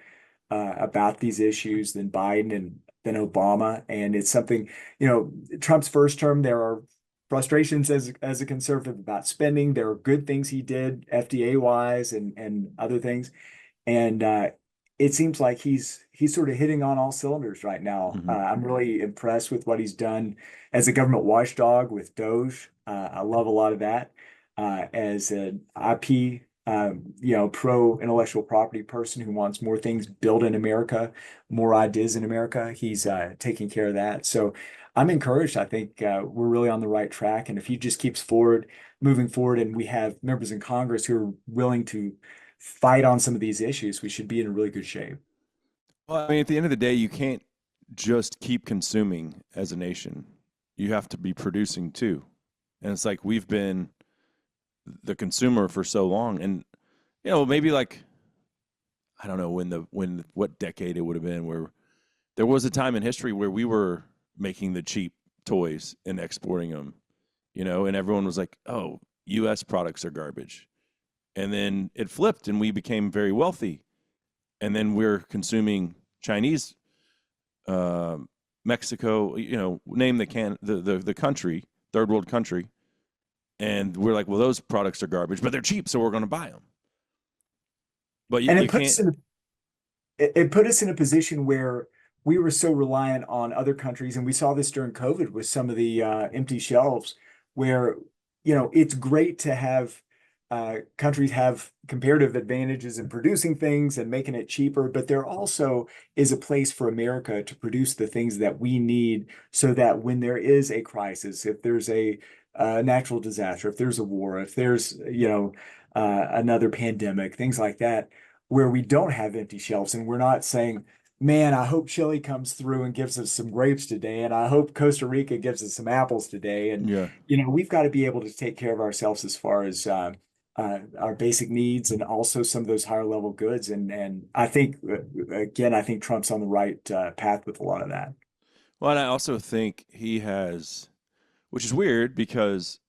about these issues than Biden and than Obama. And it's something, Trump's first term, there are frustrations as a conservative about spending. There are good things he did FDA wise and other things. And it seems like he's sort of hitting on all cylinders right now. Mm-hmm. I'm really impressed with what he's done as a government watchdog with Doge. I love a lot of that. As an IP, pro intellectual property person who wants more things built in America, more ideas in America, he's taking care of that. So I'm encouraged. I think we're really on the right track. And if he just keeps moving forward, and we have members in Congress who are willing to fight on some of these issues, we should be in really good shape. Well, I mean, at the end of the day, you can't just keep consuming as a nation. You have to be producing too. And it's like we've been the consumer for so long. And, maybe like, I don't know what decade it would have been where there was a time in history where we were making the cheap toys and exporting them, and everyone was like, oh, US products are garbage. And then it flipped and we became very wealthy. And then we're consuming Chinese, uh, Mexico, name the country, third world country, and we're like, well, those products are garbage, but they're cheap, so we're going to buy them. But And you can't. it put us in a position where we were so reliant on other countries, and we saw this during COVID with some of the empty shelves, where it's great to have countries have comparative advantages in producing things and making it cheaper, but there also is a place for America to produce the things that we need, so that when there is a crisis, if there's a natural disaster, if there's a war, if there's another pandemic, things like that, where we don't have empty shelves, and we're not saying, man, I hope Chile comes through and gives us some grapes today, and I hope Costa Rica gives us some apples today. And Yeah. we've got to be able to take care of ourselves as far as our basic needs, and also some of those higher level goods. And I think again, I think Trump's on the right path with a lot of that. Well, and I also think he has, which is weird because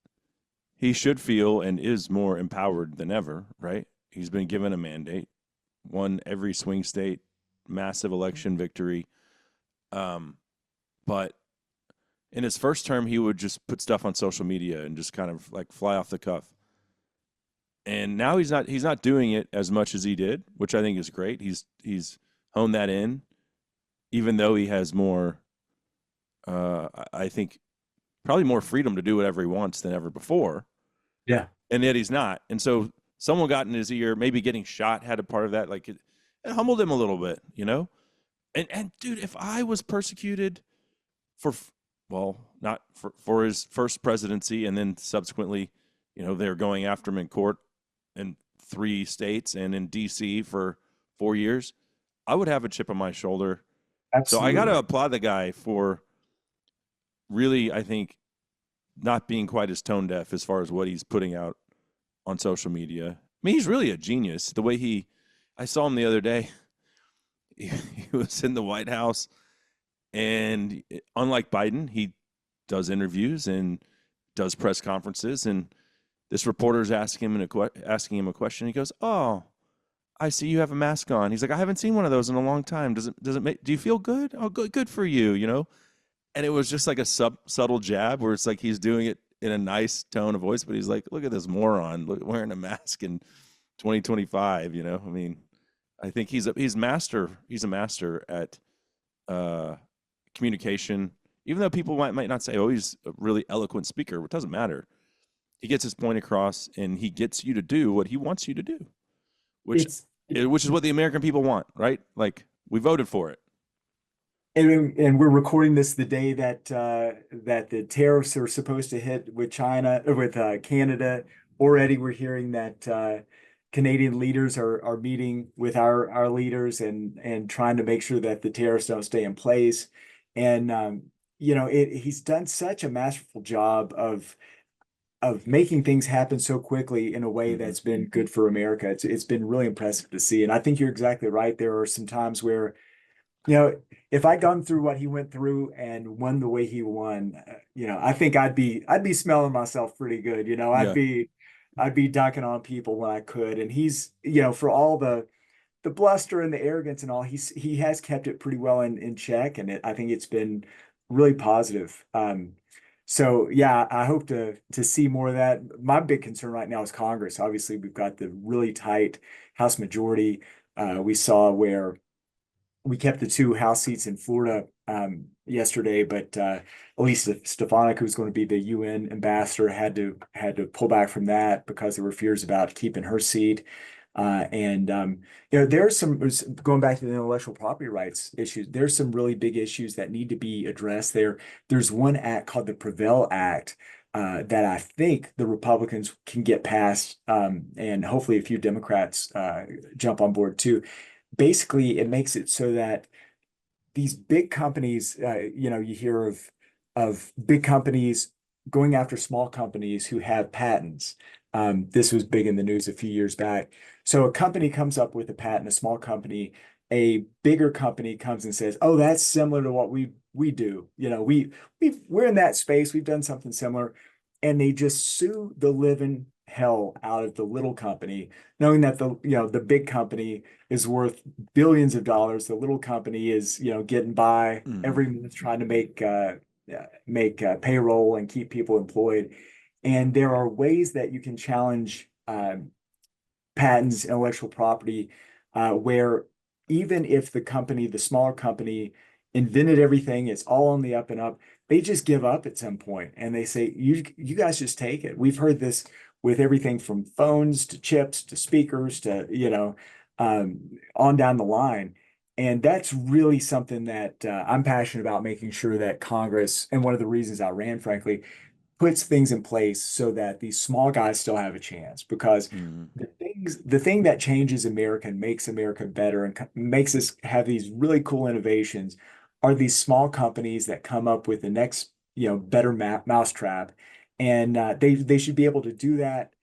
he should feel and is more empowered than ever, right? He's been given a mandate, won every swing state, massive election victory. But in his first term, he would just put stuff on social media and just kind of like fly off the cuff. And now he's not doing it as much as he did, which I think is great. He's honed that in, even though he has more, I think, probably more freedom to do whatever he wants than ever before. Yeah. And yet he's not. And so someone got in his ear, maybe getting shot had a part of that. Like it humbled him a little bit, And dude, if I was persecuted for, well, not for his first presidency, and then subsequently, they're going after him in court in 3 states and in D.C. for 4 years, I would have a chip on my shoulder. So I got to Absolutely. applaud the guy for really, I think, not being quite as tone deaf as far as what he's putting out on social media. I mean, he's really a genius. The way I saw him the other day. He was in the White House, and unlike Biden, he does interviews and does press conferences. And this reporter's asking him a question. He goes, "Oh, I see you have a mask on." He's like, "I haven't seen one of those in a long time. Does it make? Do you feel good? Oh, good for you. And it was just like a subtle jab where it's like he's doing it in a nice tone of voice, but he's like, "Look at this moron wearing a mask in 2025." I mean, I think he's a master at communication. Even though people might not say, "Oh, he's a really eloquent speaker," it doesn't matter. He gets his point across, and he gets you to do what he wants you to do, which It's which is what the American people want, right? Like we voted for it. and we're recording this the day that that the tariffs are supposed to hit with China, or with Canada. Already, we're hearing that Canadian leaders are meeting with our leaders, and trying to make sure that the tariffs don't stay in place. And he's done such a masterful job of making things happen so quickly in a way Mm-hmm. that's been good for America. It's been really impressive to see. And I think you're exactly right. There are some times where, if I'd gone through what he went through and won the way he won, I think I'd be smelling myself pretty good. Yeah. I'd be dunking on people when I could. And he's, for all the bluster and the arrogance and all, he has kept it pretty well in check, and I think it's been really positive. So yeah, I hope to see more of that. My big concern right now is Congress. Obviously, we've got the really tight House majority. We saw where we kept the 2 House seats in Florida yesterday, but Elisa Stefanik, who's going to be the UN ambassador, had to pull back from that because there were fears about keeping her seat. And there's some, going back to the intellectual property rights issues. There's some really big issues that need to be addressed there. There's one act called the Prevail Act. That I think the Republicans can get passed, and hopefully a few Democrats jump on board too. Basically, it makes it so that these big companies, you hear of big companies going after small companies who have patents. This was big in the news a few years back. So a company comes up with a patent, a small company, a bigger company comes and says, "Oh, that's similar to what we do. We're in that space. We've done something similar," and they just sue the living hell out of the little company, knowing that the big company is worth billions of dollars. The little company is, getting by Mm-hmm. every month trying to make payroll and keep people employed. And there are ways that you can challenge patents, intellectual property, where even if the smaller company, invented everything. It's all on the up and up. They just give up at some point and they say, you guys just take it. We've heard this with everything from phones to chips to speakers to, on down the line. And that's really something that I'm passionate about, making sure that Congress, and one of the reasons I ran, frankly, puts things in place so that these small guys still have a chance. Because Mm-hmm. the thing that changes America and makes America better and makes us have these really cool innovations are these small companies that come up with the next, better mousetrap, and they should be able to do that,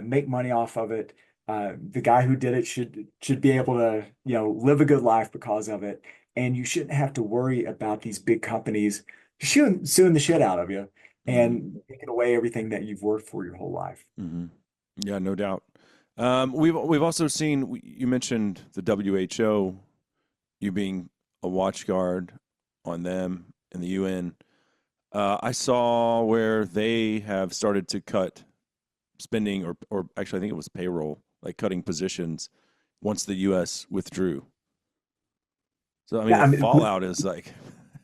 make money off of it. The guy who did it should be able to, live a good life because of it. And you shouldn't have to worry about these big companies suing the shit out of you Mm-hmm. and taking away everything that you've worked for your whole life. Mm-hmm. Yeah, no doubt. We've also seen, you mentioned the WHO, you being a watch guard on them and the UN. I saw where they have started to cut spending, or actually, I think it was payroll, like cutting positions once the U.S. withdrew. So, I mean, Yeah, the I mean, fallout is like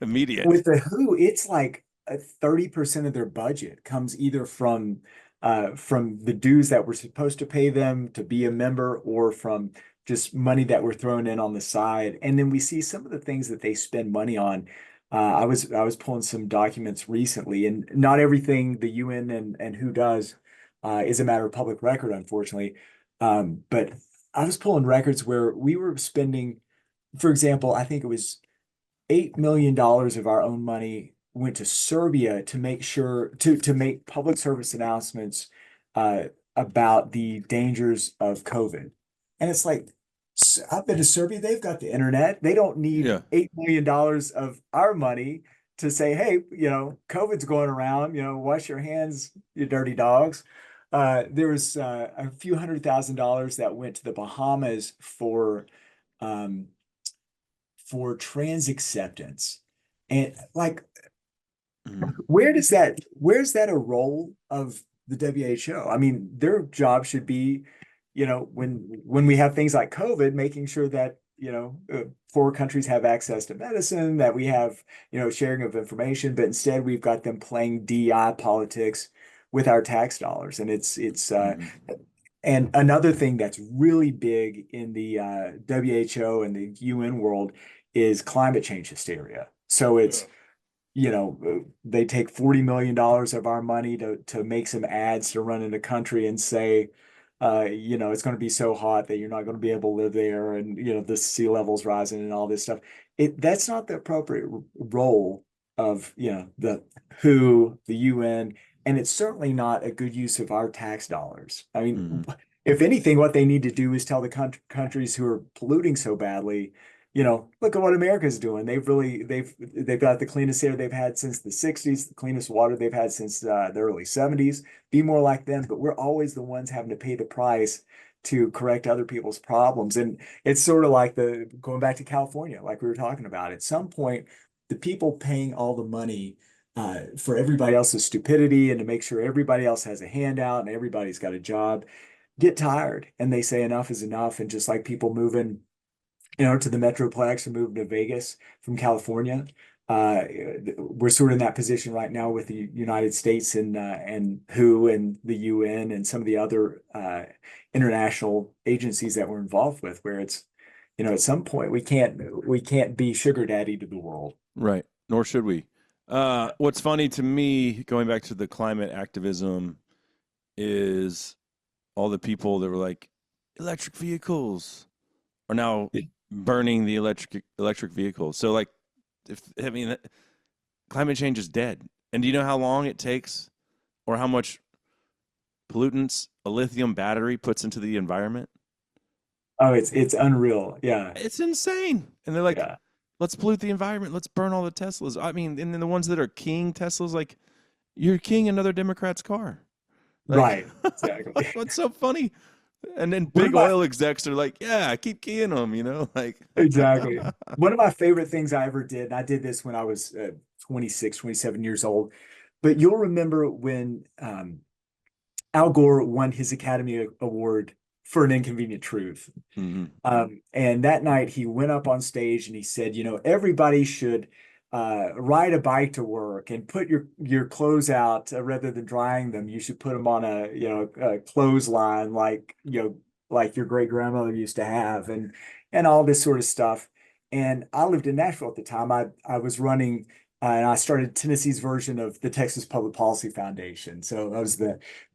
immediate. with the WHO, it's like 30% of their budget comes either from the dues that we're supposed to pay them to be a member, or from just money that we're throwing in on the side. And then we see some of the things that they spend money on. I was pulling some documents recently, and not everything the UN and WHO does is a matter of public record, unfortunately. But I was pulling records where we were spending, for example, I think it was $8 million of our own money went to Serbia to make sure to make public service announcements uh, about the dangers of COVID. And it's like, I've been to Serbia, they've got the internet. They don't need Yeah. $8 million of our money to say, hey, COVID's going around, wash your hands, you dirty dogs. There was a few $100,000 that went to the Bahamas um, for trans acceptance. And like, Mm-hmm. where's that a role of the WHO? I mean, their job should be, when we have things like COVID, making sure that, poor countries have access to medicine, that we have, sharing of information, but instead we've got them playing DI politics with our tax dollars. And Mm-hmm. and another thing that's really big in the WHO and the UN world is climate change hysteria. So it's, they take $40 million of our money to make some ads to run in the country and say, it's going to be so hot that you're not going to be able to live there, and the sea level's rising and all this stuff. That's not the appropriate role of the WHO, the UN, and it's certainly not a good use of our tax dollars. I Mm-hmm. mean, if anything, what they need to do is tell the countries who are polluting so badly, look at what America's doing. They've got the cleanest air they've had since the 60s, the cleanest water they've had since the early 70s. Be more like them, but we're always the ones having to pay the price to correct other people's problems. And it's sort of like the going back to California, like we were talking about. At some point, the people paying all the money for everybody else's stupidity and to make sure everybody else has a handout and everybody's got a job get tired, and they say enough is enough. And just like people moving to the Metroplex and moving to Vegas from California. Uh, we're sort of in that position right now with the United States and WHO and the UN and some of the other international agencies that we're involved with, where it's, at some point we can't be sugar daddy to the world. Right. Nor should we. What's funny to me, going back to the climate activism, is all the people that were like, electric vehicles are now burning the electric vehicles. So like, climate change is dead. And do you know how long it takes, or how much pollutants a lithium battery puts into the environment? Oh, it's unreal. Yeah, It's insane. And they're like, yeah, let's pollute the environment. Let's burn all the Teslas. I mean, and then the ones that are keying Teslas, like, you're keying another Democrat's car. Like, right, exactly. like what's so funny? And then One of big my oil execs are like, yeah, keep keying them, like. Exactly. One of my favorite things I ever did, and I did this when I was 26, 27 years old, but you'll remember when Al Gore won his Academy Award for an inconvenient truth. Hmm. And that night he went up on stage and he said, everybody should ride a bike to work and put your clothes out rather than drying them. You should put them on a clothesline like your great grandmother used to have, and all this sort of stuff. And I lived in Nashville at the time. I was running. And I started Tennessee's version of the Texas Public Policy Foundation. So I was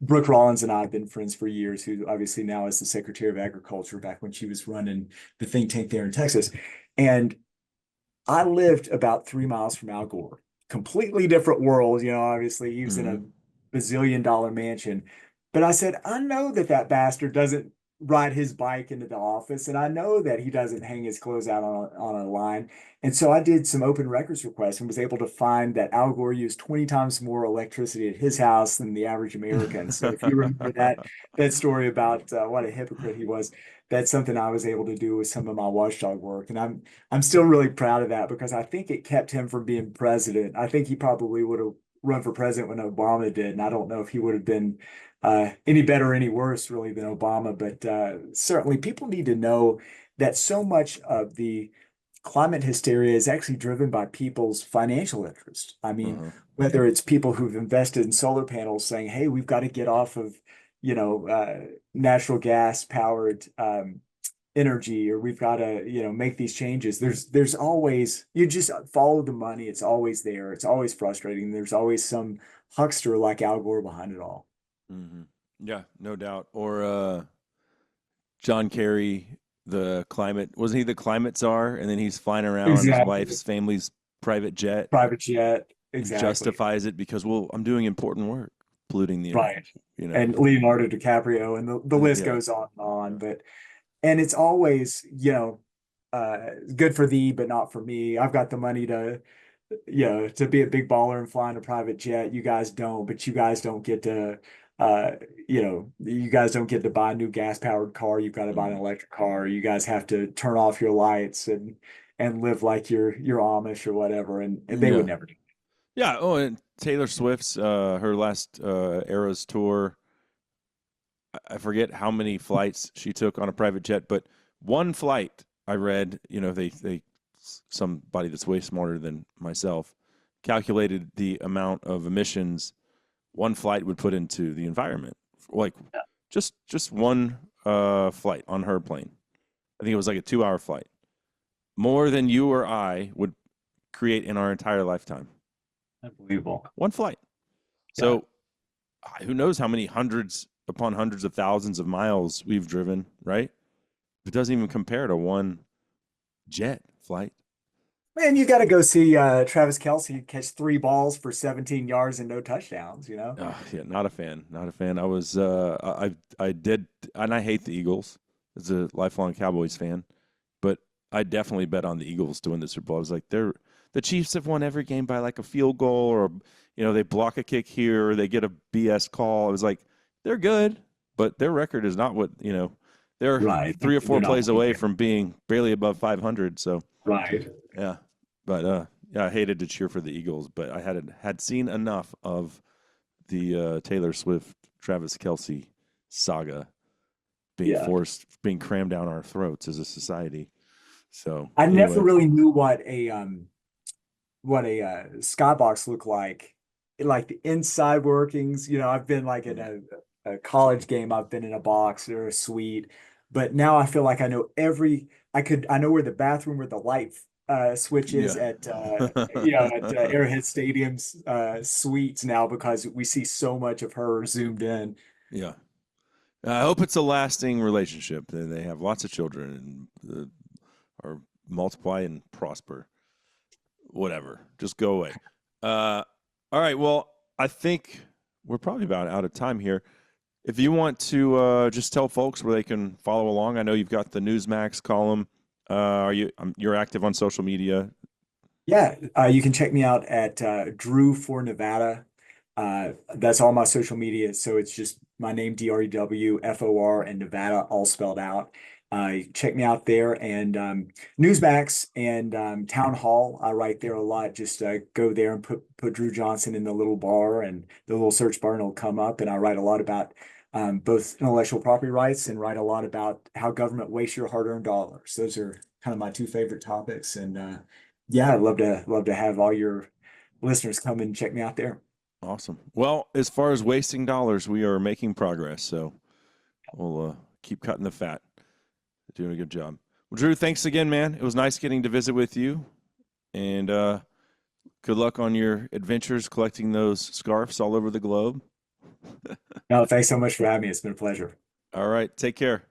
Brooke Rollins and I have been friends for years, who obviously now is the Secretary of Agriculture, back when she was running the think tank there in Texas. And I lived about 3 miles from Al Gore, completely different world. Obviously he was in Hmm. a bazillion-dollar mansion. But I said, I know that bastard doesn't ride his bike into the office, and I know that he doesn't hang his clothes out on a line. And so I did some open records requests and was able to find that Al Gore used 20 times more electricity at his house than the average American. So if you remember that story about what a hypocrite he was, that's something I was able to do with some of my watchdog work. And I'm still really proud of that, because I think it kept him from being president. I think he probably would have run for president when Obama did, and I don't know if he would have been any better or any worse, really, than Obama. But certainly people need to know that so much of the climate hysteria is actually driven by people's financial interest. I mean, Uh-huh. whether it's people who've invested in solar panels saying, hey, we've got to get off of, natural gas powered energy, or we've got to, make these changes. There's always, you just follow the money. It's always there. It's always frustrating. There's always some huckster like Al Gore behind it all. Hmm. Yeah, no doubt. Or John Kerry, wasn't he the climate czar? And then he's flying around on his Exactly. wife's family's private jet. Private jet. He Exactly. justifies it because, well, I'm doing important work, polluting the earth, Right. you know? And Leonardo DiCaprio, and the list Yeah. goes on and on. Yeah. And it's always, good for thee, but not for me. I've got the money to be a big baller and fly in a private jet. You guys don't, but uh, you guys don't get to buy a new gas powered car. You've got to buy an Mhm. electric car. You guys have to turn off your lights and live like you're Amish or whatever. And they would Yeah. never do. Yeah. Oh, and Taylor Swift's, her last Eras tour, I forget how many flights she took on a private jet, but one flight I read, somebody that's way smarter than myself calculated the amount of emissions one flight would put into the environment. Like just one flight on her plane. I think it was like a 2 hour flight. More than you or I would create in our entire lifetime. Unbelievable. One flight. Yeah. So who knows how many hundreds upon hundreds of thousands of miles we've driven, right? It doesn't even compare to one jet flight. Man, you got to go see Travis Kelce catch 3 balls for 17 yards and no touchdowns. Oh, yeah, not a fan. Not a fan. I was I did, and I hate the Eagles as a lifelong Cowboys fan, but I definitely bet on the Eagles to win the Super Bowl. I was like, the Chiefs have won every game by like a field goal, or they block a kick here, or they get a BS call. I was like, they're good, but their record is not what. They're Right. 3 or 4 They're not plays away winning. from being barely above 500. So Right. yeah, but yeah, I hated to cheer for the Eagles, but I had seen enough of the Taylor Swift, Travis Kelce saga Yeah. being crammed down our throats as a society. So I never anyway, really knew what a skybox looked like the inside workings. I've been like in a college game, I've been in a box or a suite, but now I feel like I know where the bathroom, where the light switch is yeah, at Arrowhead Stadium's suites now, because we see so much of her zoomed in. yeah. I hope it's a lasting relationship. They have lots of children and are multiply and prosper. Whatever, just go away. All right. Well, I think we're probably about out of time here. If you want to just tell folks where they can follow along, I know you've got the NewsMax column. You're active on social media? Yeah, you can check me out at Drew for Nevada. That's all my social media. So it's just my name, DREWFOR, and Nevada, all spelled out. Check me out there, and Newsmax and Town Hall. I write there a lot. Just go there and put Drew Johnson in the little bar and the little search bar, and it'll come up. And I write a lot about both intellectual property rights and write a lot about how government wastes your hard-earned dollars. Those are kind of my two favorite topics. And yeah, I'd love to have all your listeners come and check me out there. Awesome. Well, as far as wasting dollars, we are making progress. So we'll keep cutting the fat. Doing a good job. Well, Drew, thanks again, man. It was nice getting to visit with you. And good luck on your adventures collecting those scarves all over the globe. No, thanks so much for having me. It's been a pleasure. All right. Take care.